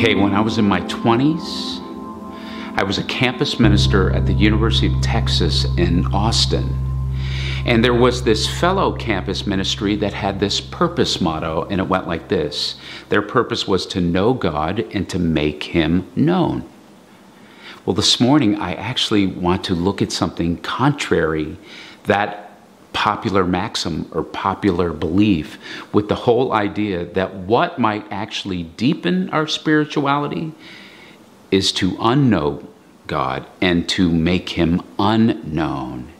Okay, when I was in my 20s, I was a campus minister at the University of Texas in Austin. And there was this fellow campus ministry that had this purpose motto, and it went like this. Their purpose was to know God and to make Him known. Well, this morning, I actually want to look at something contrary, that popular maxim or popular belief, with the whole idea that what might actually deepen our spirituality is to unknow God and to make Him unknown,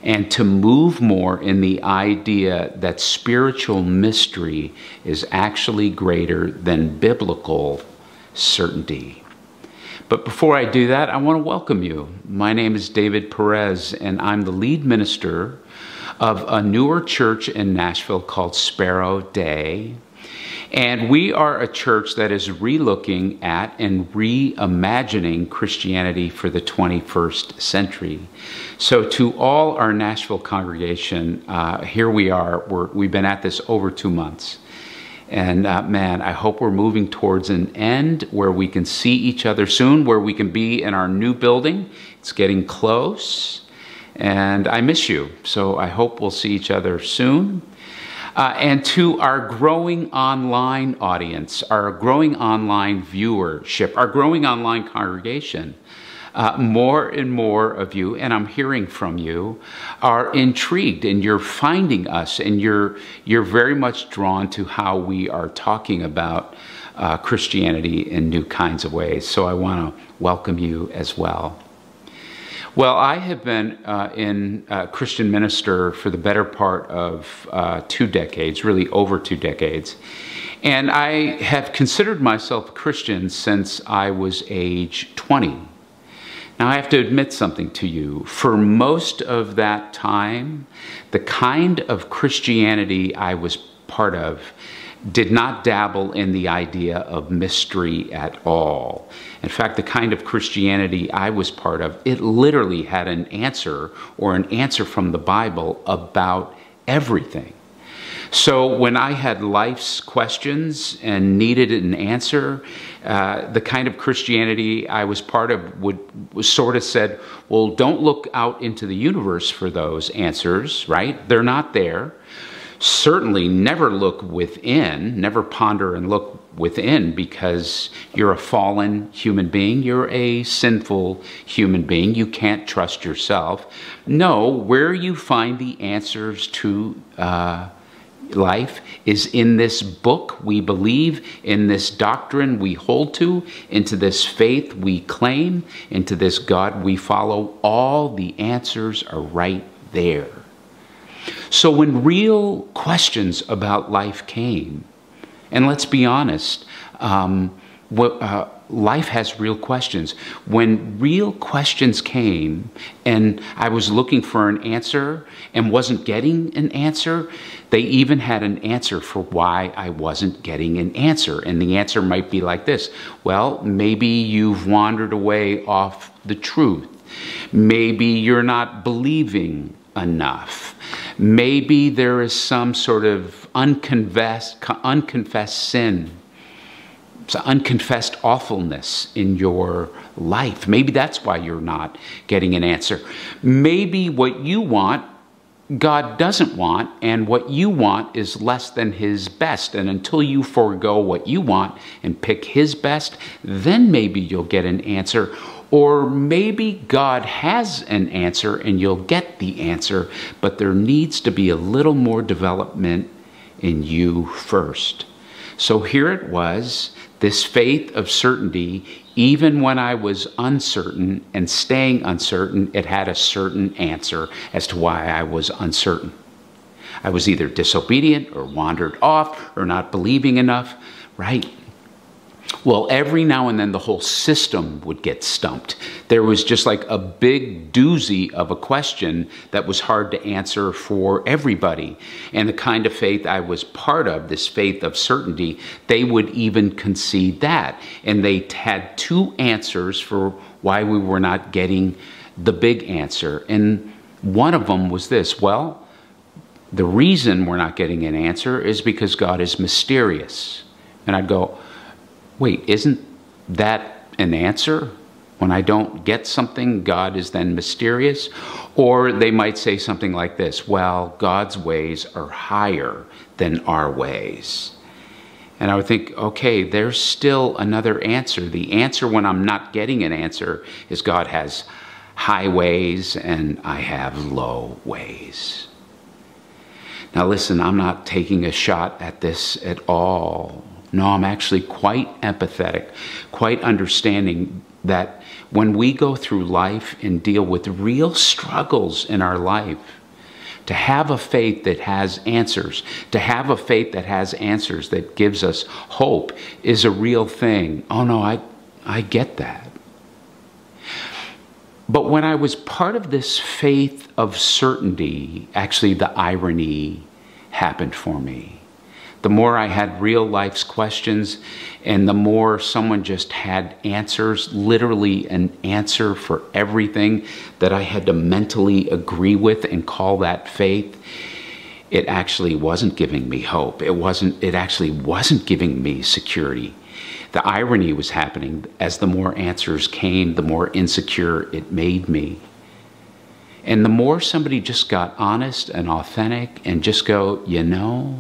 and to move more in the idea that spiritual mystery is actually greater than biblical certainty. But before I do that, I want to welcome you. My name is David Perez, and I'm the lead minister of a newer church in Nashville called Sparrow Day. And we are a church that is relooking at and reimagining Christianity for the 21st century. So to all our Nashville congregation, here we are. We've been at this over 2 months. And man, I hope we're moving towards an end where we can see each other soon, where we can be in our new building. It's getting close. And I miss you, so I hope we'll see each other soon. And to our growing online audience, our growing online viewership, our growing online congregation, more and more of you, and I'm hearing from you, are intrigued, and you're finding us, and you're very much drawn to how we are talking about Christianity in new kinds of ways. So I want to welcome you as well. Well, I have been in Christian minister for the better part of 2 decades, really over 2 decades. And I have considered myself a Christian since I was age 20. Now, I have to admit something to you. For most of that time, the kind of Christianity I was part of did not dabble in the idea of mystery at all. In fact, the kind of Christianity I was part of, it literally had an answer, or an answer from the Bible, about everything. So when I had life's questions and needed an answer, the kind of Christianity I was part of would sort of said, well, don't look out into the universe for those answers, right? They're not there. Certainly never look within, never ponder and look within, because you're a fallen human being. You're a sinful human being. You can't trust yourself. No, where you find the answers to life is in this book we believe, in this doctrine we hold to, into this faith we claim, into this God we follow. All the answers are right there. So when real questions about life came, and let's be honest, life has real questions. When real questions came and I was looking for an answer and wasn't getting an answer, they even had an answer for why I wasn't getting an answer. And the answer might be like this: well, maybe you've wandered away off the truth. Maybe you're not believing enough. Maybe there is some sort of unconfessed sin, some unconfessed awfulness in your life. Maybe that's why you're not getting an answer. Maybe what you want, God doesn't want, and what you want is less than His best. And until you forego what you want and pick His best, then maybe you'll get an answer. Or maybe God has an answer and you'll get the answer, but there needs to be a little more development in you first. So here it was, this faith of certainty. Even when I was uncertain and staying uncertain, it had a certain answer as to why I was uncertain. I was either disobedient or wandered off or not believing enough, right? Well, every now and then the whole system would get stumped. There was just like a big doozy of a question that was hard to answer for everybody. And the kind of faith I was part of, this faith of certainty, they would even concede that. And they had 2 answers for why we were not getting the big answer. And one of them was this: well, the reason we're not getting an answer is because God is mysterious. And I'd go, wait, isn't that an answer? When I don't get something, God is then mysterious? Or they might say something like this, well, God's ways are higher than our ways. And I would think, okay, there's still another answer. The answer when I'm not getting an answer is God has high ways and I have low ways. Now listen, I'm not taking a shot at this at all. No, I'm actually quite empathetic, quite understanding that when we go through life and deal with real struggles in our life, to have a faith that has answers, to have a faith that has answers that gives us hope is a real thing. Oh no, I get that. But when I was part of this faith of certainty, actually the irony happened for me. The more I had real life's questions and the more someone just had answers, literally an answer for everything that I had to mentally agree with and call that faith, it actually wasn't giving me hope. It actually wasn't giving me security. The irony was happening. As the more answers came, the more insecure it made me. And the more somebody just got honest and authentic and just go, you know,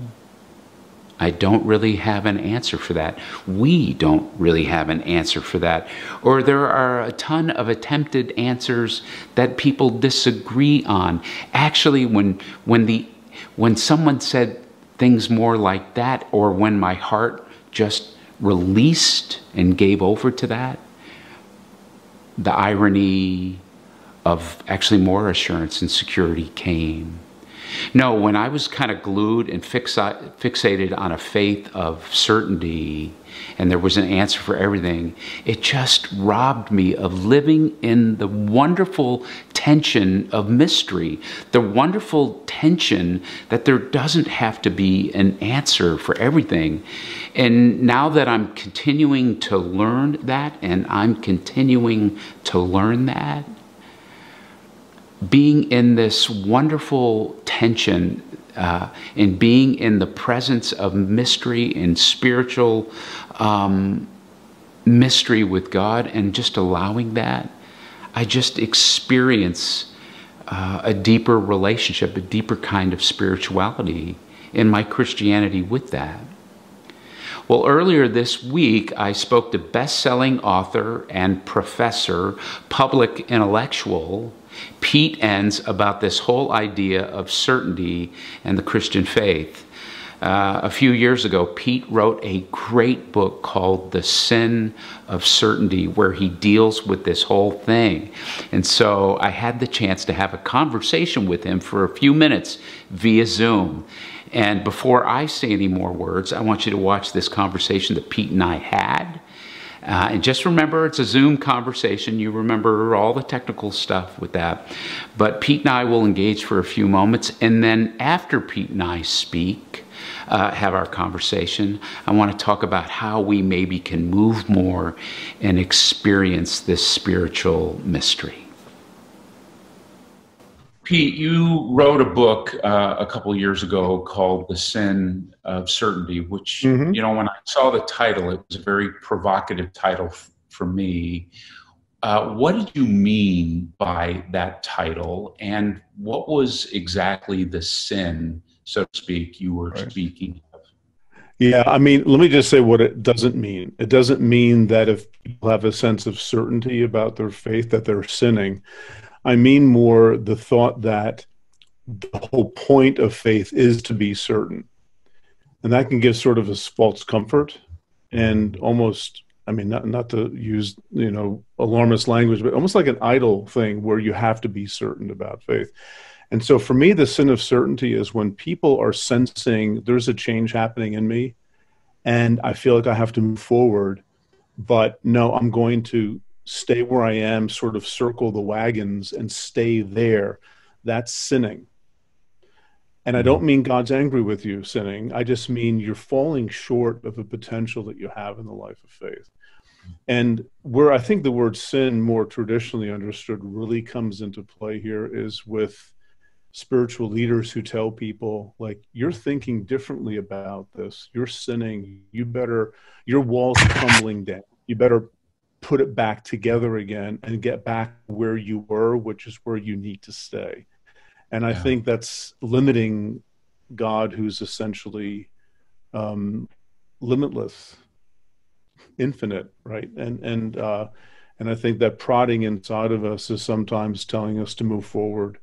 I don't really have an answer for that. We don't really have an answer for that. Or there are a ton of attempted answers that people disagree on. Actually, when someone said things more like that, or when my heart just released and gave over to that, the irony of actually more assurance and security came. No, when I was kind of glued and fixated on a faith of certainty and there was an answer for everything, it just robbed me of living in the wonderful tension of mystery, the wonderful tension that there doesn't have to be an answer for everything. And now that I'm continuing to learn that, and I'm continuing to learn that, being in this wonderful tension and being in the presence of mystery and spiritual mystery with God and just allowing that, I just experience a deeper relationship, a deeper kind of spirituality in my Christianity with that. Well, earlier this week, I spoke to best-selling author and professor, public intellectual, Pete Enns, about this whole idea of certainty and the Christian faith. A few years ago, Pete wrote a great book called The Sin of Certainty, where he deals with this whole thing. And so I had the chance to have a conversation with him for a few minutes via Zoom. And before I say any more words, I want you to watch this conversation that Pete and I had. And just remember, it's a Zoom conversation. You remember all the technical stuff with that. But Pete and I will engage for a few moments. And then after Pete and I speak, have our conversation, I want to talk about how we maybe can move more and experience this spiritual mystery. Pete, you wrote a book a couple of years ago called The Sin of Certainty, which, you know, when I saw the title, it was a very provocative title for me. What did you mean by that title, and what was exactly the sin, so to speak, you were speaking of? Yeah, I mean, let me just say what it doesn't mean. It doesn't mean that if people have a sense of certainty about their faith that they're sinning. I mean more the thought that the whole point of faith is to be certain. And that can give sort of a false comfort and almost, I mean, not to use, you know, alarmist language, but almost like an idle thing where you have to be certain about faith. And so for me, the sin of certainty is when people are sensing there's a change happening in me and I feel like I have to move forward, but no, I'm going to stay where I am, sort of circle the wagons and stay there. That's sinning. And I don't mean God's angry with you sinning. I just mean you're falling short of the potential that you have in the life of faith. And where I think the word sin, more traditionally understood, really comes into play here is with spiritual leaders who tell people, like, you're thinking differently about this, you're sinning, your walls are crumbling down, you better put it back together again and get back where you were, which is where you need to stay. And I Yeah. think that's limiting God, who's essentially limitless, infinite, right? And I think that prodding inside of us is sometimes telling us to move forward.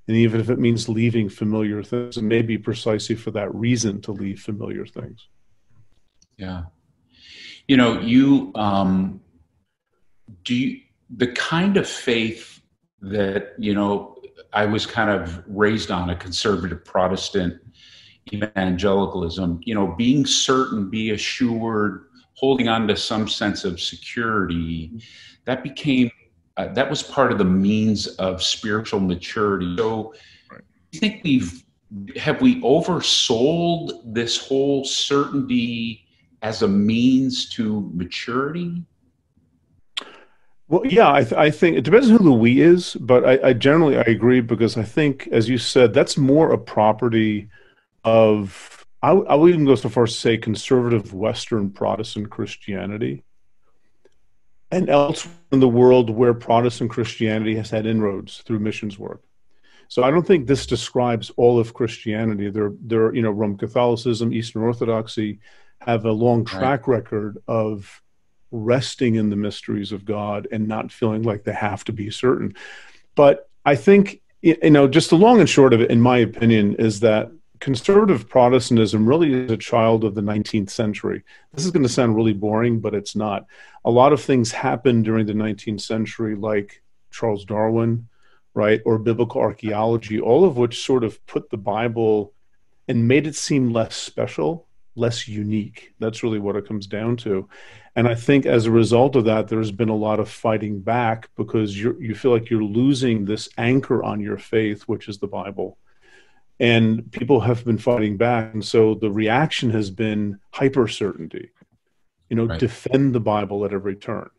And even if it means leaving familiar things, it may be precisely for that reason to leave familiar things. Yeah. You know, you the kind of faith that, I was kind of raised on, a conservative Protestant evangelicalism, being certain, be assured, holding on to some sense of security, that became, that was part of the means of spiritual maturity. So Right. I think have we oversold this whole certainty as a means to maturity? Well, yeah, I think it depends on who the we is, but I generally I agree, because I think, as you said, that's more a property of, I would even go so far as to say, conservative Western Protestant Christianity, and elsewhere in the world where Protestant Christianity has had inroads through missions work. So I don't think this describes all of Christianity. Roman Catholicism, Eastern Orthodoxy have a long Right. track record of resting in the mysteries of God and not feeling like they have to be certain. But I think, just the long and short of it, in my opinion, is that conservative Protestantism really is a child of the 19th century. This is going to sound really boring, but it's not. A lot of things happened during the 19th century, like Charles Darwin, right, or biblical archaeology, all of which sort of put the Bible and made it seem less special, less unique. That's really what it comes down to. And I think as a result of that, there's been a lot of fighting back, because you feel like you're losing this anchor on your faith, which is the Bible. And people have been fighting back. And so the reaction has been hyper certainty, Right. defend the Bible at every turn.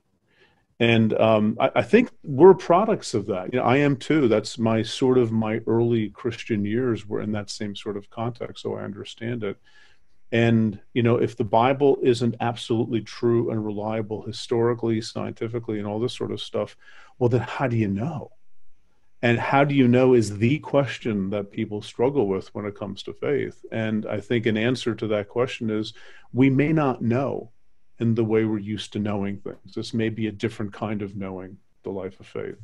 And I think we're products of that. I am too. That's my early Christian years were in that same sort of context, so I understand it. And, if the Bible isn't absolutely true and reliable historically, scientifically, and all this sort of stuff, well, then how do you know? And how do you know is the question that people struggle with when it comes to faith. And I think an answer to that question is, we may not know in the way we're used to knowing things. This may be a different kind of knowing the life of faith.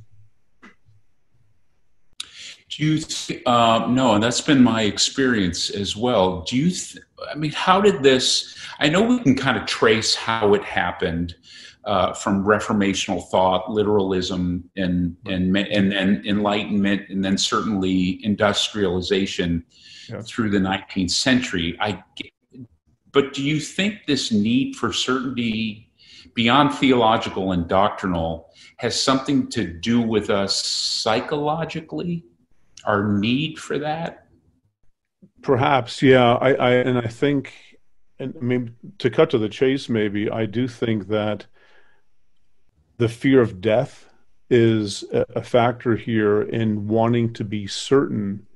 Do you no, and that's been my experience as well. How did this, I know we can kind of trace how it happened, from reformational thought, literalism, and Enlightenment, and then certainly industrialization, Yes. through the 19th century. But do you think this need for certainty beyond theological and doctrinal has something to do with us psychologically? Our need for that? Perhaps, yeah. I think, and I mean, to cut to the chase, maybe I do think that the fear of death is a factor here in wanting to be certain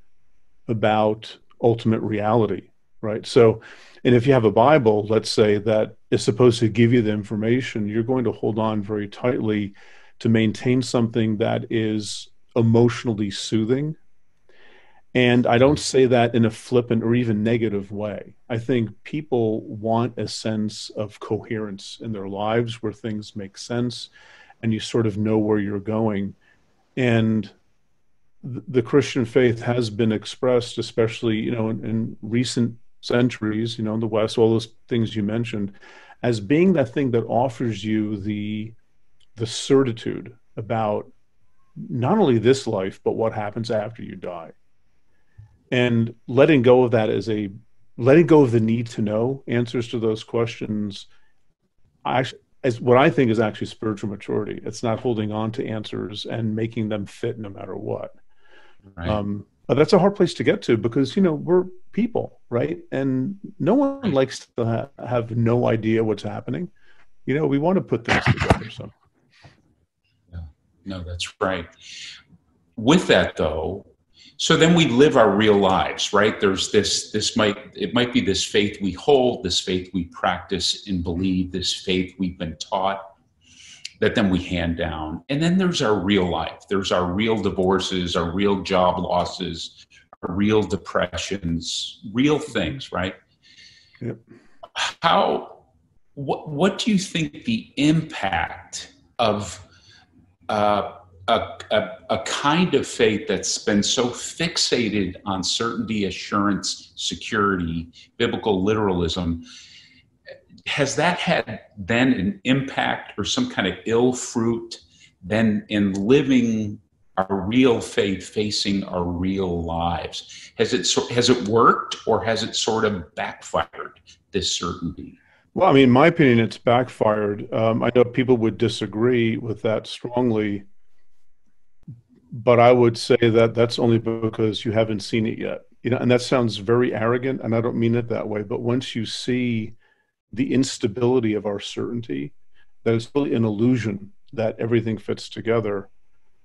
about ultimate reality, right? So, and if you have a Bible, let's say, that is supposed to give you the information, you're going to hold on very tightly to maintain something that is emotionally soothing. And I don't say that in a flippant or even negative way. I think people want a sense of coherence in their lives where things make sense and you sort of know where you're going. And the Christian faith has been expressed, especially, in recent centuries, in the West, all those things you mentioned, as being that thing that offers you the certitude about not only this life, but what happens after you die. And letting go of that letting go of the need to know answers to those questions, as what I think is actually spiritual maturity. It's not holding on to answers and making them fit no matter what. Right. But that's a hard place to get to, because we're people, right? And no one Right. likes to have no idea what's happening. We want to put things together. So Yeah. No, that's right. With that, though, So then we live our real lives, right? There's it might be this faith we hold, this faith we practice and believe, this faith we've been taught that then we hand down. And then there's our real life. There's our real divorces, our real job losses, our real depressions, real things, right? Yep. What do you think the impact of a kind of faith that's been so fixated on certainty, assurance, security, biblical literalism, has that had then an impact or some kind of ill fruit then in living our real faith, facing our real lives? Has it worked, or has it sort of backfired, this certainty? Well, I mean, in my opinion, it's backfired. I know people would disagree with that strongly, but I would say that that's only because you haven't seen it yet. And that sounds very arrogant, and I don't mean it that way. But once you see the instability of our certainty, that it's really an illusion that everything fits together.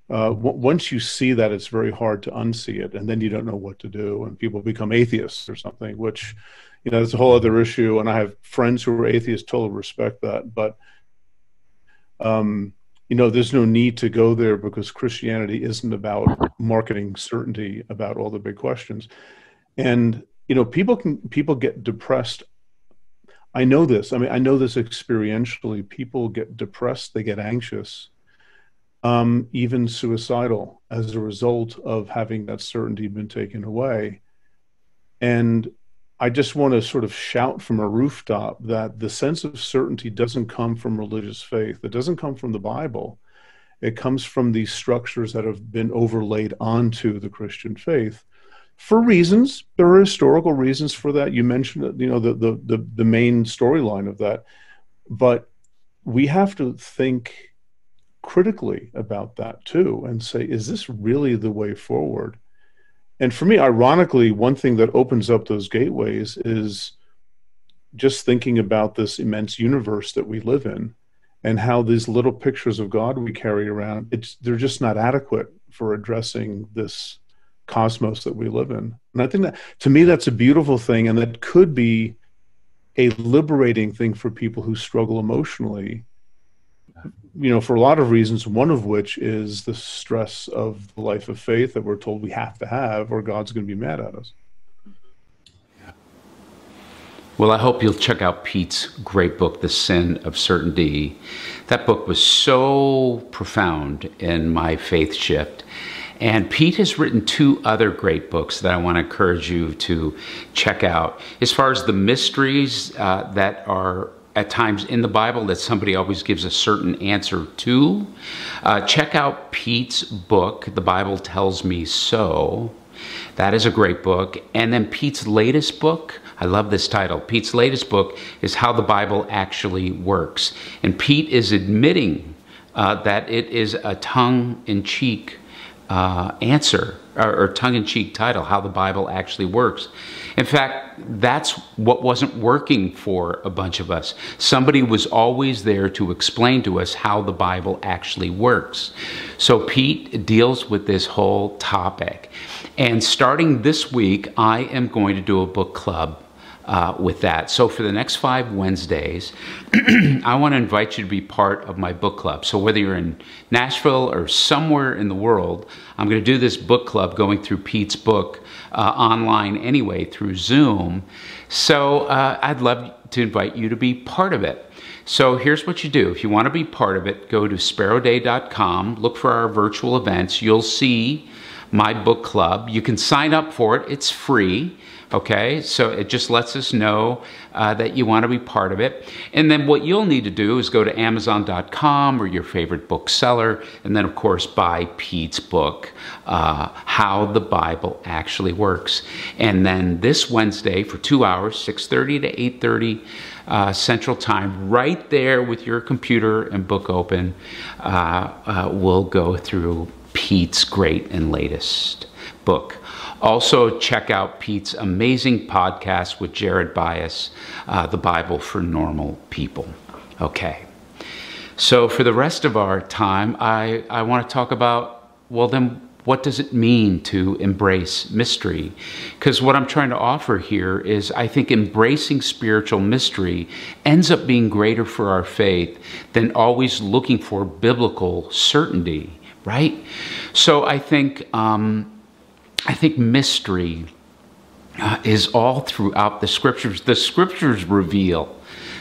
Once you see that, it's very hard to unsee it, and then you don't know what to do, and people become atheists or something, which, that's a whole other issue. And I have friends who are atheists, totally respect that. But, there's no need to go there, because Christianity isn't about marketing certainty about all the big questions. And, people get depressed. I know this. I mean, I know this experientially. People get depressed, they get anxious, even suicidal, as a result of having that certainty been taken away. And I just want to sort of shout from a rooftop that the sense of certainty doesn't come from religious faith. It doesn't come from the Bible. It comes from these structures that have been overlaid onto the Christian faith for reasons. There are historical reasons for that. You mentioned, the main storyline of that. But we have to think critically about that too, and say, is this really the way forward? And for me, ironically, one thing that opens up those gateways is just thinking about this immense universe that we live in, and how these little pictures of God we carry around, they're just not adequate for addressing this cosmos that we live in. And I think that, to me, that's a beautiful thing, and that could be a liberating thing for people who struggle emotionally, for a lot of reasons, one of which is the stress of the life of faith that we're told we have to have, or God's going to be mad at us. Well, I hope you'll check out Pete's great book, The Sin of Certainty. That book was so profound in my faith shift. And Pete has written 2 other great books that I want to encourage you to check out. As far as the mysteries that are at times in the Bible that somebody always gives a certain answer to, check out Pete's book, The Bible Tells Me So. That is a great book. And then Pete's latest book, I love this title. Pete's latest book is How the Bible Actually Works. And Pete is admitting that it is a tongue-in-cheek answer, or tongue-in-cheek title, How the Bible Actually Works. In fact, that's what wasn't working for a bunch of us. Somebody was always there to explain to us how the Bible actually works. So Pete deals with this whole topic. And starting this week, I am going to do a book club with that. So for the next 5 Wednesdays, I want to invite you to be part of my book club. So whether you're in Nashville or somewhere in the world, I'm going to do this book club going through Pete's book online anyway, through Zoom. So I'd love to invite you to be part of it. So here's what you do. If you want to be part of it, go to sparrowday.com, look for our virtual events. You'll see my book club. You can sign up for it. It's free. Okay, so it just lets us know that you want to be part of it. And then what you'll need to do is go to Amazon.com or your favorite bookseller, and then of course buy Pete's book, How the Bible Actually Works. And then this Wednesday for 2 hours, 6:30 to 8:30 Central Time, right there with your computer and book open, we'll go through Pete's great and latest book. Also, check out Pete's amazing podcast with Jared Bias, The Bible for Normal People. Okay, so for the rest of our time, I want to talk about, well, then, what does it mean to embrace mystery? Because what I'm trying to offer here is I think embracing spiritual mystery ends up being greater for our faith than always looking for biblical certainty, right? So I think mystery is all throughout the scriptures. The scriptures reveal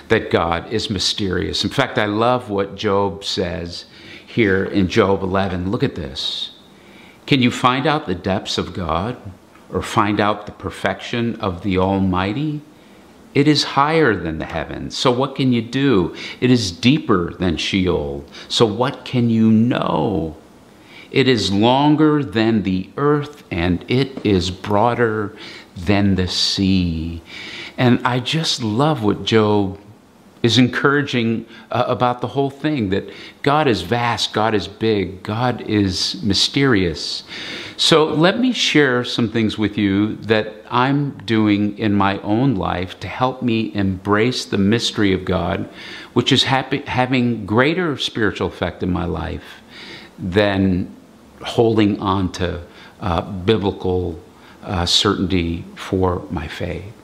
that God is mysterious. In fact, I love what Job says here in Job 11. Look at this. Can you find out the depths of God, or find out the perfection of the Almighty? It is higher than the heavens, so what can you do? It is deeper than Sheol, so what can you know? It is longer than the earth, and it is broader than the sea. And I just love what Job is encouraging about the whole thing, that God is vast, God is big, God is mysterious. So let me share some things with you that I'm doing in my own life to help me embrace the mystery of God, which is having greater spiritual effect in my life than holding on to biblical certainty for my faith.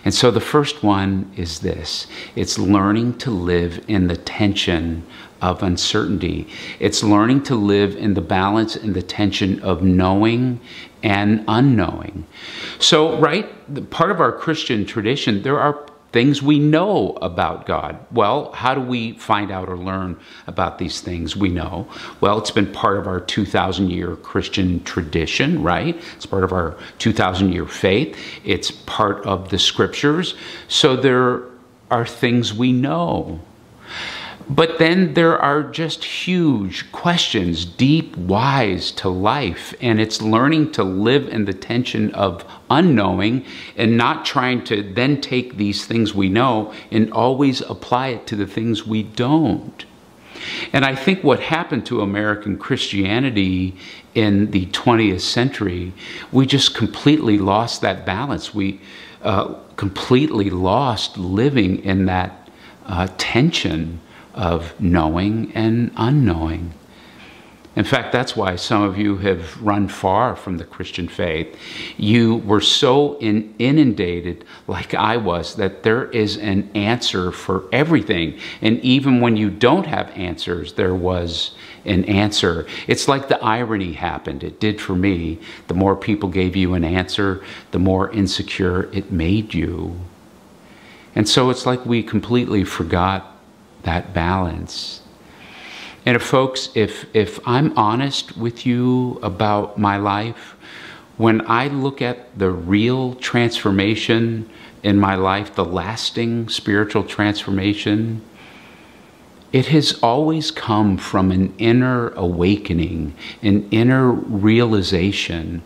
And so the first one is this. It's learning to live in the tension of uncertainty. It's learning to live in the balance and the tension of knowing and unknowing. So, right, part of our Christian tradition, there are things we know about God. Well, how do we find out or learn about these things we know? Well, it's been part of our 2,000-year Christian tradition, right? It's part of our 2,000-year faith. It's part of the scriptures. So there are things we know. But then there are just huge questions, deep whys to life. And it's learning to live in the tension of unknowing and not trying to then take these things we know and always apply it to the things we don't. And I think what happened to American Christianity in the 20th century, we just completely lost that balance. We completely lost living in that tension of knowing and unknowing. In fact, that's why some of you have run far from the Christian faith. You were so inundated, like I was, that there is an answer for everything. And even when you don't have answers, there was an answer. It's like the irony happened. It did for me. The more people gave you an answer, the more insecure it made you. And so it's like we completely forgot that balance. And if I'm honest with you about my life, when I look at the real transformation in my life, the lasting spiritual transformation, it has always come from an inner awakening, an inner realization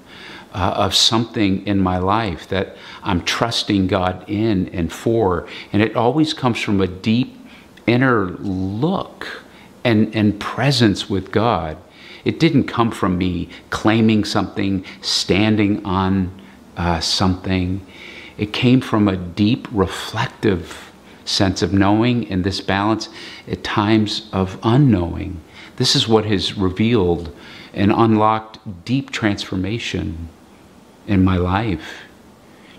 of something in my life that I'm trusting God in and for. And it always comes from a deep inner look and presence with God. It didn't come from me claiming something, standing on something. It came from a deep reflective sense of knowing and this balance at times of unknowing. This is what has revealed and unlocked deep transformation in my life.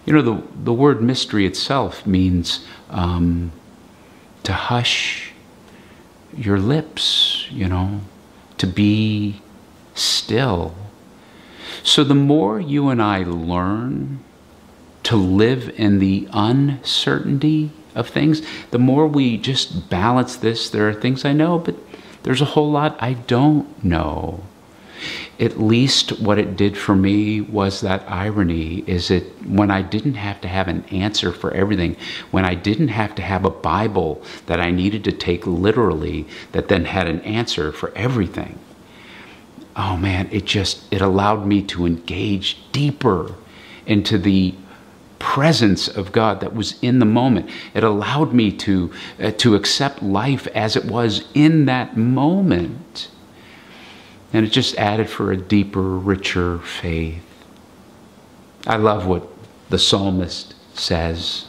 You know, the word mystery itself means to hush your lips, you know, to be still. So the more you and I learn to live in the uncertainty of things, the more we just balance this. There are things I know, but there's a whole lot I don't know. At least what it did for me was that irony, is it when I didn't have to have an answer for everything, when I didn't have to have a Bible that I needed to take literally, that then had an answer for everything. Oh man, it allowed me to engage deeper into the presence of God that was in the moment. It allowed me to accept life as it was in that moment. And it just added for a deeper, richer faith. I love what the psalmist says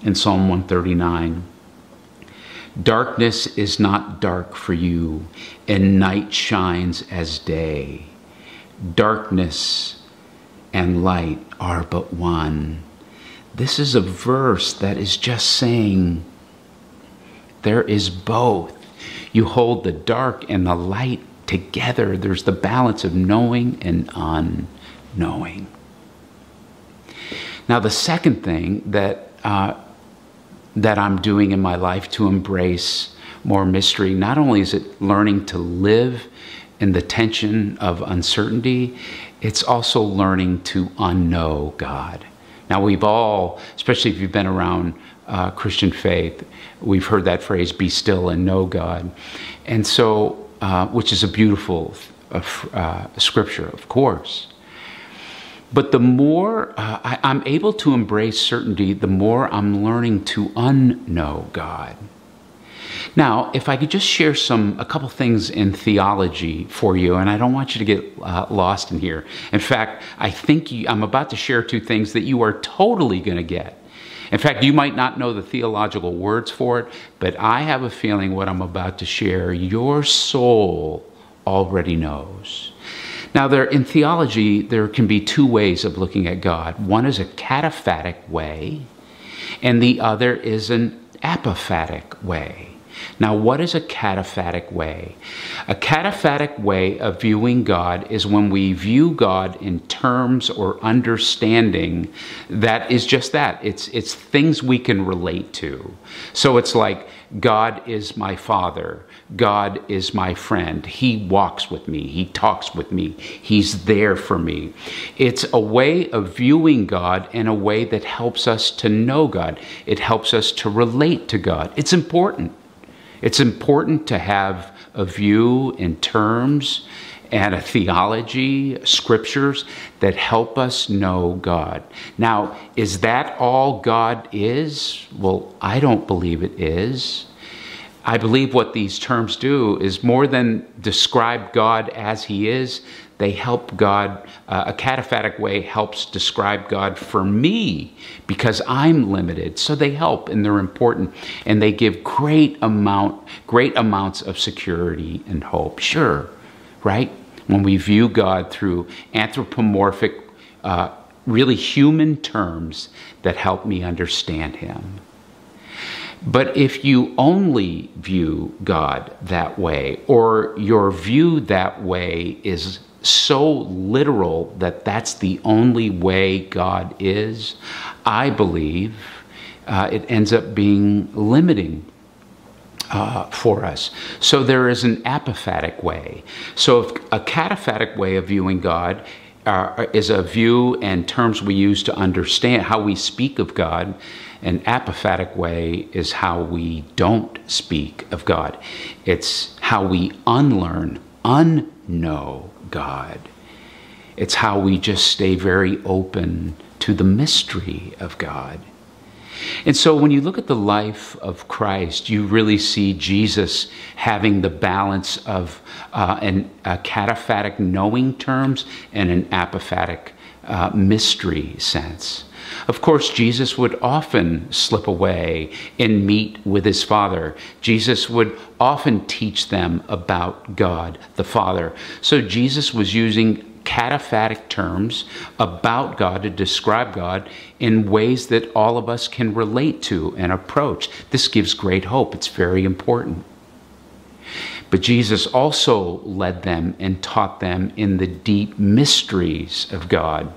in Psalm 139. Darkness is not dark for you, and night shines as day. Darkness and light are but one. This is a verse that is just saying there is both. You hold the dark and the light together. There's the balance of knowing and unknowing. Now, the second thing that I'm doing in my life to embrace more mystery, not only is it learning to live in the tension of uncertainty, it's also learning to unknow God. Now, we've all, especially if you've been around Christian faith, we've heard that phrase, be still and know God. And so, which is a beautiful scripture, of course. But the more I'm able to embrace certainty, the more I'm learning to unknow God. Now, if I could just share a couple things in theology for you, and I don't want you to get lost in here. In fact, I think I'm about to share two things that you are totally going to get. In fact, you might not know the theological words for it, but I have a feeling what I'm about to share, your soul already knows. Now, in theology, there can be two ways of looking at God. One is a cataphatic way, and the other is an apophatic way. Now, what is a cataphatic way? A cataphatic way of viewing God is when we view God in terms or understanding that is just that. It's things we can relate to. So it's like, God is my Father. God is my friend. He walks with me. He talks with me. He's there for me. It's a way of viewing God in a way that helps us to know God. It helps us to relate to God. It's important. It's important to have a view in terms and a theology, scriptures that help us know God. Now, is that all God is? Well, I don't believe it is. I believe what these terms do is more than describe God as He is, they help God, a cataphatic way helps describe God for me because I'm limited. So they help and they're important and they give great amounts of security and hope. Sure, right? When we view God through anthropomorphic, really human terms that help me understand Him. But if you only view God that way, or your view that way is so literal that that's the only way God is, I believe it ends up being limiting for us. So there is an apophatic way. So if a cataphatic way of viewing God is a view and terms we use to understand how we speak of God, an apophatic way is how we don't speak of God. It's how we unknow God. It's how we just stay very open to the mystery of God. And so when you look at the life of Christ, you really see Jesus having the balance of a cataphatic knowing terms and an apophatic mystery sense. Of course, Jesus would often slip away and meet with His Father. Jesus would often teach them about God, the Father. So Jesus was using cataphatic terms about God to describe God in ways that all of us can relate to and approach. This gives great hope. It's very important. But Jesus also led them and taught them in the deep mysteries of God.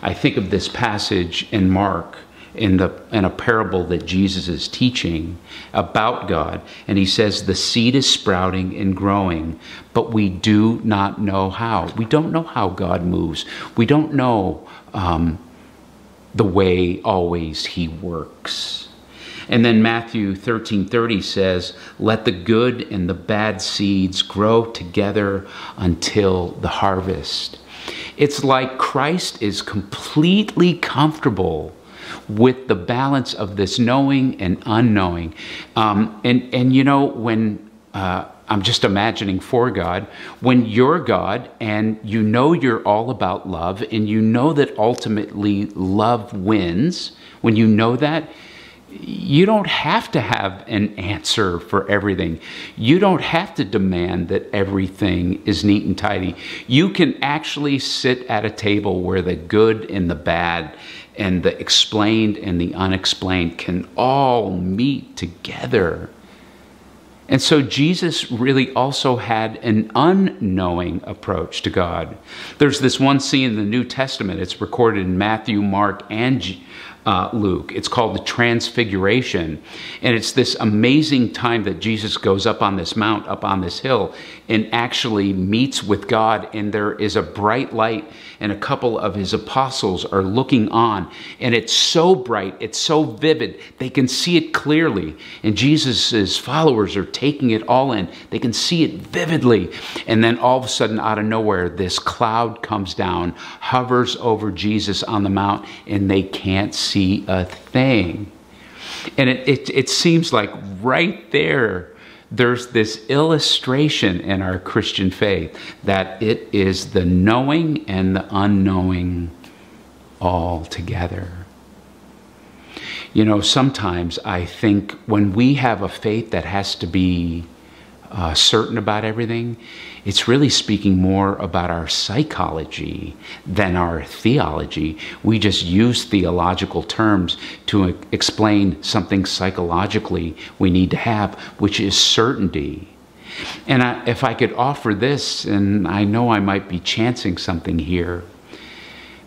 I think of this passage in Mark, in a parable that Jesus is teaching about God. And He says, the seed is sprouting and growing, but we do not know how. We don't know how God moves. We don't know the way always He works. And then Matthew 13:30 says, let the good and the bad seeds grow together until the harvest. It's like Christ is completely comfortable with the balance of this knowing and unknowing. And you know, when I'm just imagining for God, when you're God and you know you're all about love and you know that ultimately love wins, when you know that, You don't have to have an answer for everything. You don't have to demand that everything is neat and tidy. You can actually sit at a table where the good and the bad and the explained and the unexplained can all meet together. And so Jesus really also had an unknowing approach to God. There's this one scene in the New Testament. It's recorded in Matthew, Mark, and Luke. It's called the Transfiguration. And it's this amazing time that Jesus goes up on this mount, up on this hill, and actually meets with God. And there is a bright light, and a couple of his apostles are looking on. And it's so bright, it's so vivid, they can see it clearly. And Jesus's followers are taking it all in. They can see it vividly. And then all of a sudden, out of nowhere, this cloud comes down, hovers over Jesus on the mount, and they can't see a thing. And it seems like right there's this illustration in our Christian faith that it is the knowing and the unknowing all together. You know, sometimes I think when we have a faith that has to be certain about everything, it's really speaking more about our psychology than our theology. We just use theological terms to explain something psychologically we need to have, which is certainty. And if I could offer this, and I know I might be chancing something here,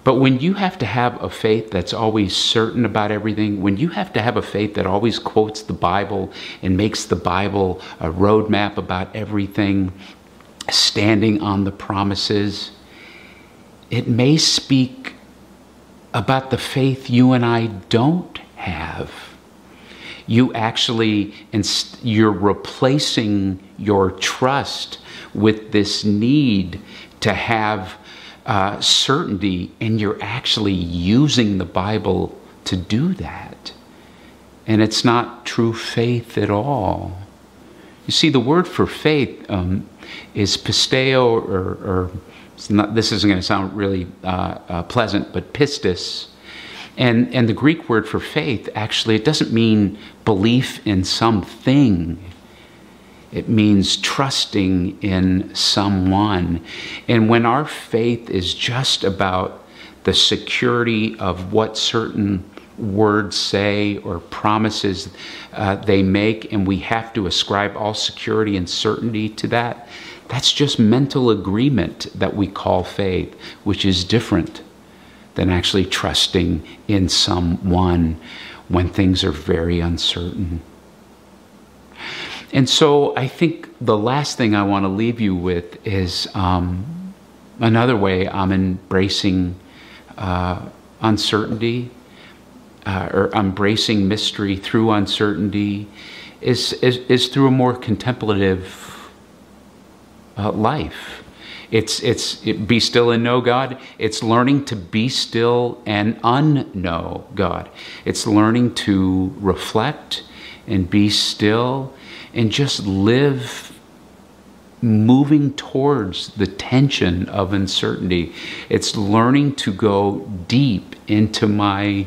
but when you have to have a faith that's always certain about everything, when you have to have a faith that always quotes the Bible and makes the Bible a roadmap about everything, standing on the promises, it may speak about the faith you and I don't have. You actually, you're replacing your trust with this need to have certainty, and you're actually using the Bible to do that. And it's not true faith at all. You see, the word for faith is pisteo, or it's not, this isn't going to sound really pleasant, but pistis. And the Greek word for faith, actually, it doesn't mean belief in something. It means trusting in someone. And when our faith is just about the security of what certain words say or promises they make, and we have to ascribe all security and certainty to that, that's just mental agreement that we call faith, which is different than actually trusting in someone when things are very uncertain. And so I think the last thing I want to leave you with is another way I'm embracing uncertainty, or embracing mystery through uncertainty, is through a more contemplative life. It's be still and know God. It's learning to be still and unknow God. It's learning to reflect and be still and just live moving towards the tension of uncertainty. It's learning to go deep into my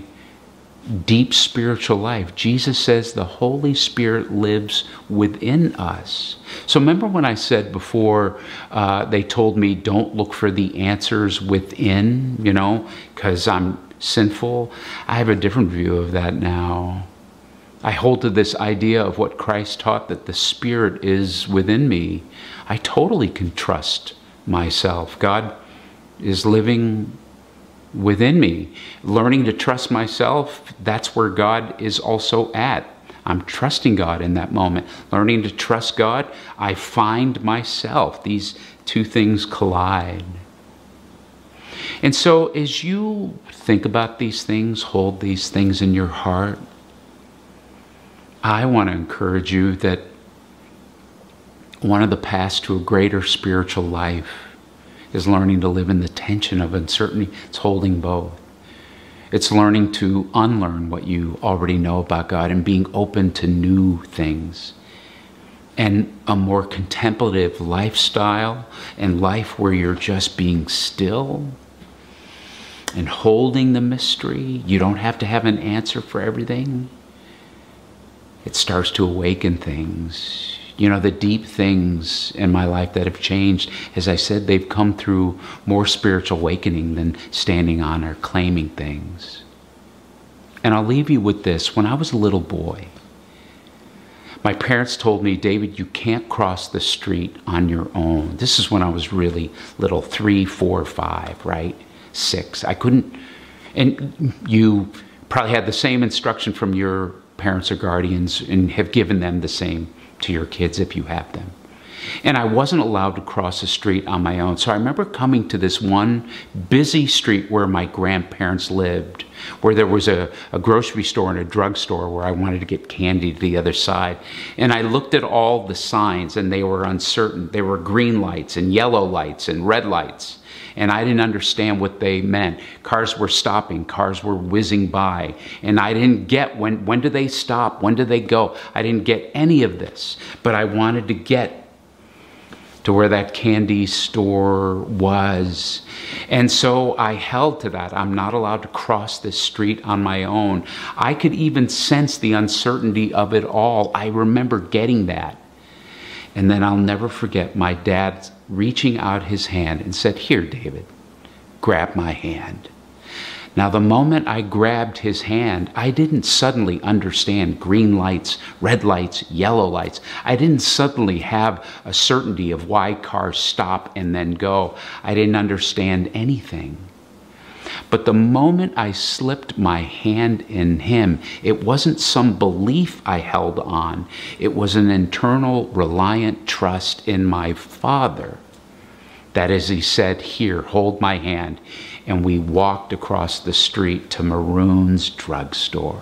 deep spiritual life. Jesus says the Holy Spirit lives within us. So remember when I said before, they told me don't look for the answers within, you know, because I'm sinful. I have a different view of that now. I hold to this idea of what Christ taught, that the Spirit is within me. I totally can trust myself. God is living within me. Learning to trust myself, that's where God is also at. I'm trusting God in that moment. Learning to trust God, I find myself. These two things collide. And so as you think about these things, hold these things in your heart, I want to encourage you that one of the paths to a greater spiritual life is learning to live in the tension of uncertainty. It's holding both. It's learning to unlearn what you already know about God and being open to new things. And a more contemplative lifestyle and life where you're just being still and holding the mystery. You don't have to have an answer for everything. it starts to awaken things. You know, the deep things in my life that have changed, as I said, they've come through more spiritual awakening than standing on or claiming things. And I'll leave you with this. When I was a little boy, my parents told me, David, you can't cross the street on your own. This is when I was really little, 3, 4, 5, right? 6. I couldn't, and you probably had the same instruction from your parents or guardians and have given them the same to your kids if you have them. And I wasn't allowed to cross the street on my own. So I remember coming to this one busy street where my grandparents lived, where there was a grocery store and a drugstore where I wanted to get candy to the other side. And I looked at all the signs and they were uncertain. There were green lights and yellow lights and red lights. And I didn't understand what they meant. Cars were stopping, cars were whizzing by. And I didn't get when do they stop? When do they go? I didn't get any of this. But I wanted to get to where that candy store was. And so I held to that. I'm not allowed to cross this street on my own. I could even sense the uncertainty of it all. I remember getting that. And then I'll never forget my dad reaching out his hand and said, "Here, David, grab my hand." Now, the moment I grabbed his hand, I didn't suddenly understand green lights, red lights, yellow lights. I didn't suddenly have a certainty of why cars stop and then go. I didn't understand anything. But the moment I slipped my hand in him, it wasn't some belief I held on. It was an internal, reliant trust in my Father. That as he said, "Here, hold my hand." And we walked across the street to Maroon's drugstore.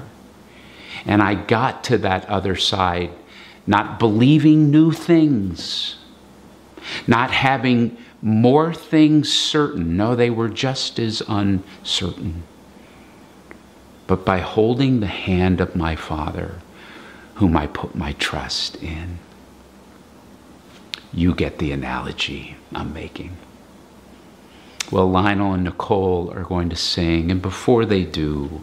And I got to that other side, not believing new things, not having more things certain. No, they were just as uncertain. But by holding the hand of my Father, whom I put my trust in. You get the analogy I'm making. Well, Lionel and Nicole are going to sing, and before they do,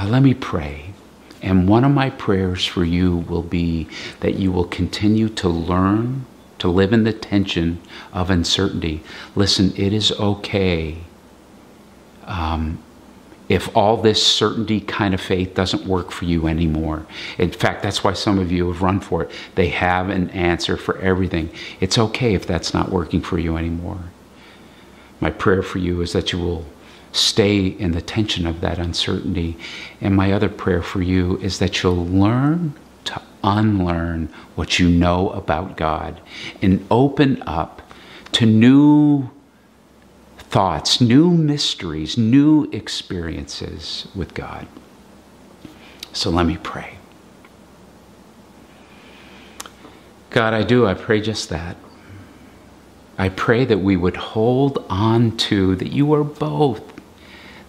let me pray. And one of my prayers for you will be that you will continue to learn to live in the tension of uncertainty. Listen, it is okay if all this certainty kind of faith doesn't work for you anymore. In fact, that's why some of you have run for it. They have an answer for everything. It's okay if that's not working for you anymore. My prayer for you is that you will stay in the tension of that uncertainty. And my other prayer for you is that you'll learn to unlearn what you know about God and open up to new thoughts, new mysteries, new experiences with God. So let me pray. God, I pray just that. I pray that we would hold on to that you are both.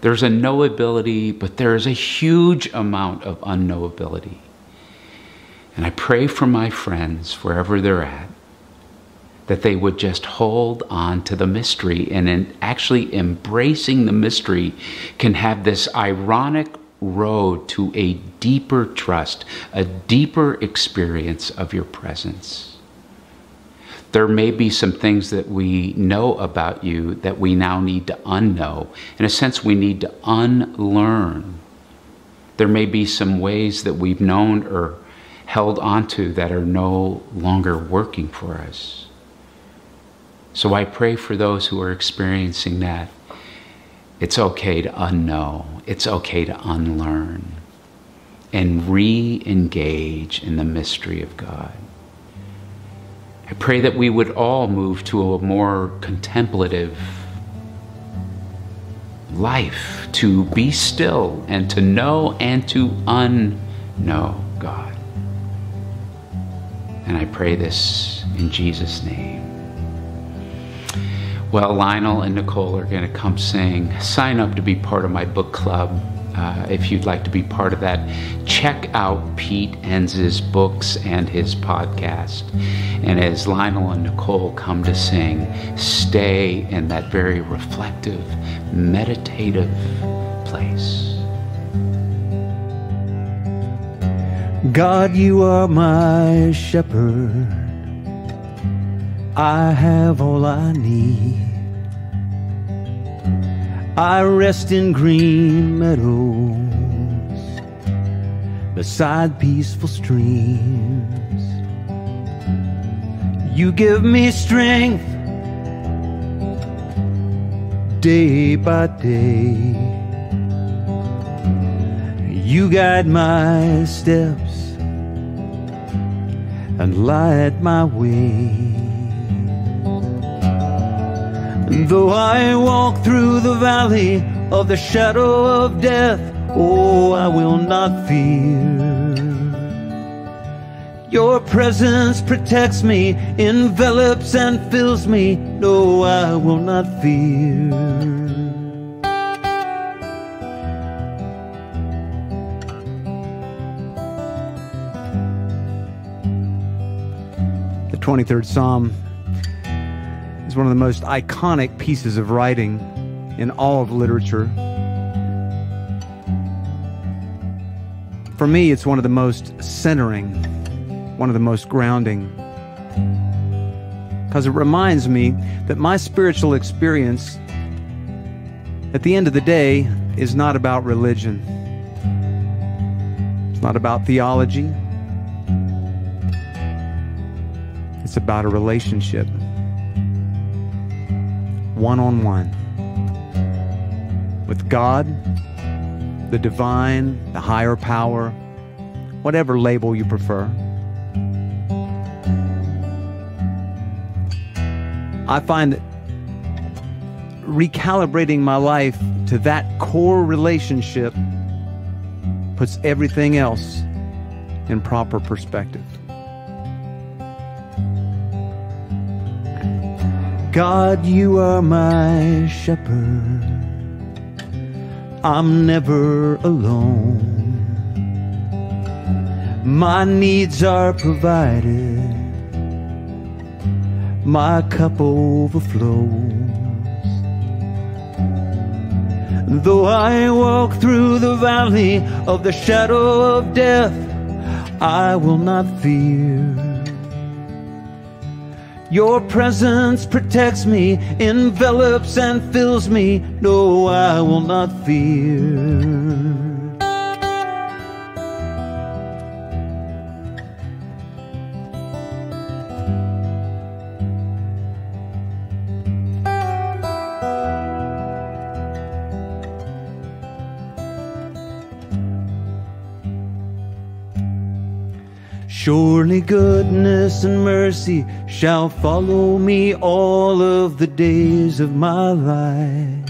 There's a knowability, but there is a huge amount of unknowability. And I pray for my friends, wherever they're at, that they would just hold on to the mystery, and in actually embracing the mystery can have this ironic road to a deeper trust, a deeper experience of your presence. There may be some things that we know about you that we now need to unknow. In a sense, we need to unlearn. There may be some ways that we've known or held onto that are no longer working for us. So I pray for those who are experiencing that. It's okay to unknow. It's okay to unlearn and re-engage in the mystery of God. I pray that we would all move to a more contemplative life, to be still and to know and to unknow God. And I pray this in Jesus' name. Well, Lionel and Nicole are going to come sing. Sign up to be part of my book club. If you'd like to be part of that, check out Pete Enns' books and his podcast. And as Lionel and Nicole come to sing, stay in that very reflective, meditative place. God, you are my shepherd. I have all I need. I rest in green meadows beside peaceful streams. You give me strength day by day. You guide my steps and light my way. And though I walk through the valley of the shadow of death, oh, I will not fear. Your presence protects me, envelops and fills me. No, I will not fear. The 23rd Psalm is one of the most iconic pieces of writing in all of literature. For me, it's one of the most centering, one of the most grounding, because it reminds me that my spiritual experience, at the end of the day, is not about religion. It's not about theology. It's about a relationship, one-on-one, with God, the divine, the higher power, whatever label you prefer. I find that recalibrating my life to that core relationship puts everything else in proper perspective. God, you are my shepherd. I'm never alone. My needs are provided. My cup overflows. Though I walk through the valley of the shadow of death, I will not fear. Your presence protects me, envelops and fills me. No, I will not fear. Surely goodness and mercy shall follow me all of the days of my life.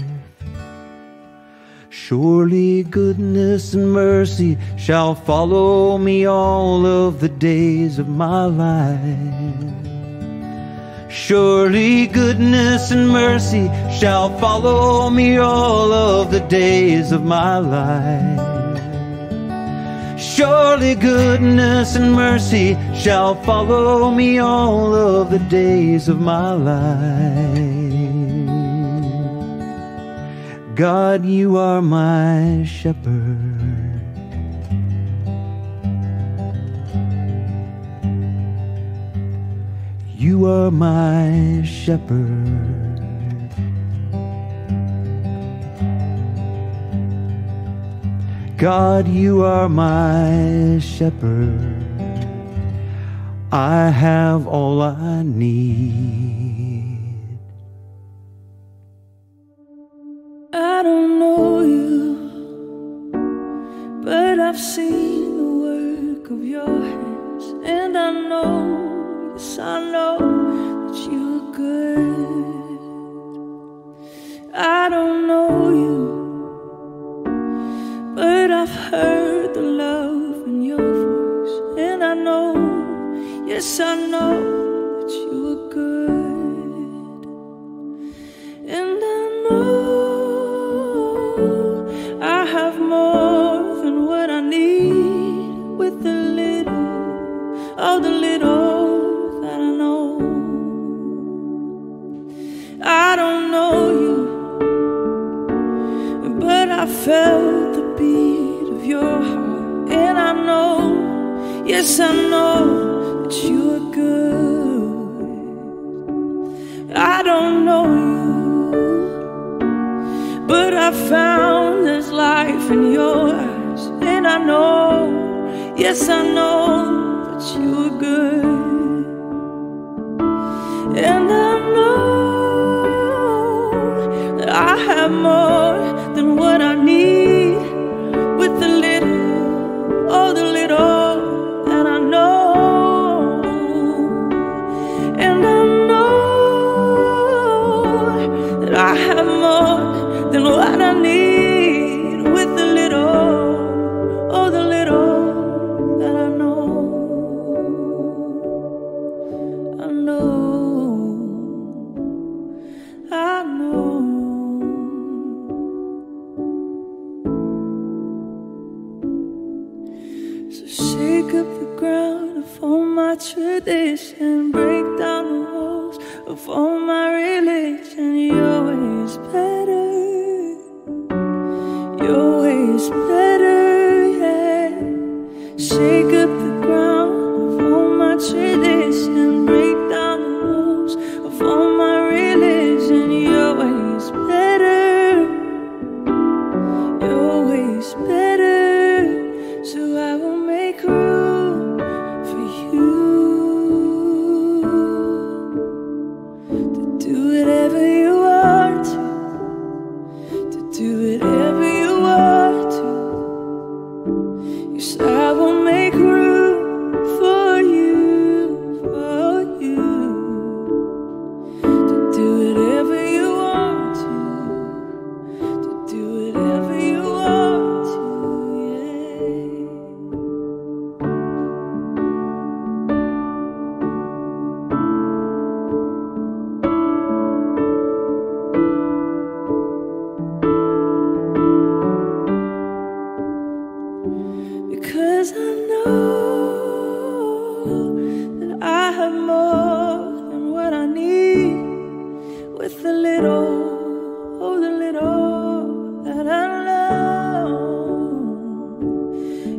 Surely goodness and mercy shall follow me all of the days of my life. Surely goodness and mercy shall follow me all of the days of my life. Surely goodness and mercy shall follow me all of the days of my life. God, you are my shepherd. You are my shepherd. God, you are my shepherd. I have all I need. I don't know you, but I've seen the work of your hands, and I know, yes, I know that you're good. I don't know you, but I've heard the love in your voice, and I know, yes, I know that you are good. And I know I have more than what I need with the little, oh, the little that I know. I don't know you, but I felt the beat of your heart, and I know, know that you are good. I don't know you, but I found there's life in your eyes. And I know, yes I know that you are good. And I know that I have more than what I need, with the little, oh the little that I know. And I know that I have more than what I need, with the little, oh the little that I know. I know. I know. So shake up the ground of all my tradition, break down the walls of all my religion. Your way is better. Your way is better, yeah. Shake up the ground of all my tradition, break down the walls of all my religion. Your way is better. Your way is better. So I will make room for you to do whatever you want to do whatever you want to. Yes, I will make room for you, to do whatever you want to do whatever you want to, yeah. Because I know that I have more than what I need, with the little, oh the little that I know.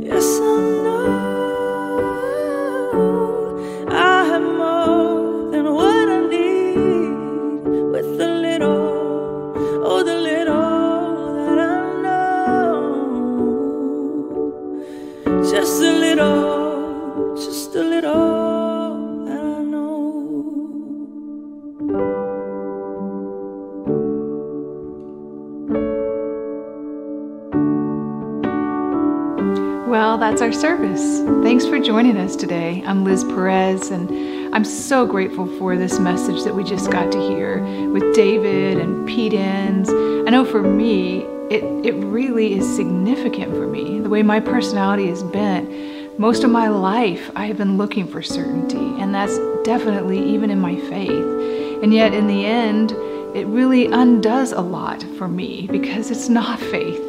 Yes I know I have more than what I need, with the little, oh the little that I know. Just a little, just a little that I know. Well, that's our service. Thanks for joining us today. I'm Liz Perez, and I'm so grateful for this message that we just got to hear with David and Pete Enns. I know for me, it really is significant for me. The way my personality is bent, most of my life I have been looking for certainty, and that's definitely even in my faith. And yet in the end, it really undoes a lot for me because it's not faith.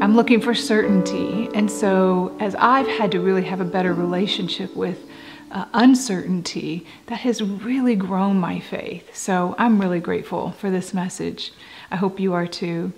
I'm looking for certainty. And so as I've had to really have a better relationship with uncertainty, that has really grown my faith. So I'm really grateful for this message. I hope you are too.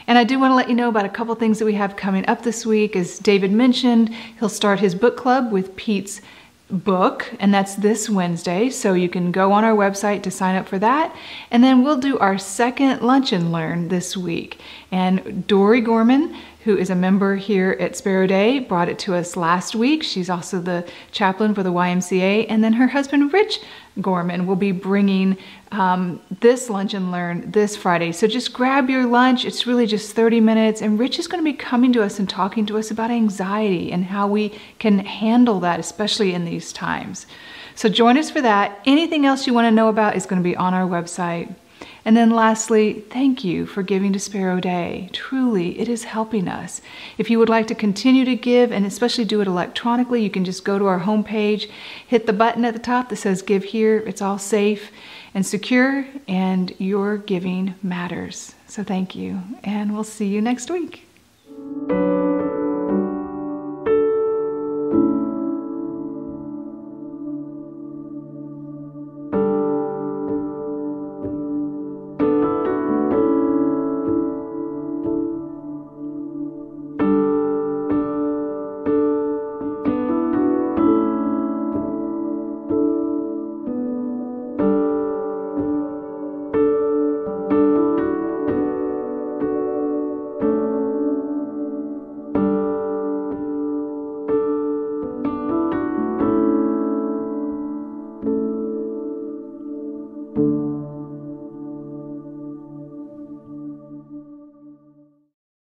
And I do want to let you know about a couple things that we have coming up this week. As David mentioned, he'll start his book club with Pete's book, and that's this Wednesday, so you can go on our website to sign up for that. And then we'll do our second Lunch and Learn this week. And Dory Gorman, who is a member here at Sparrow Day, brought it to us last week. She's also the chaplain for the YMCA. And then her husband, Rich Gorman, will be bringing this Lunch and Learn this Friday. So just grab your lunch. It's really just 30 minutes. And Rich is going to be coming to us and talking to us about anxiety and how we can handle that, especially in these times. So join us for that. Anything else you want to know about is going to be on our website. And then lastly, thank you for giving to Sparrow Day. Truly, it is helping us. If you would like to continue to give, and especially do it electronically, you can just go to our homepage, hit the button at the top that says Give Here. It's all safe and secure, and your giving matters. So thank you, and we'll see you next week.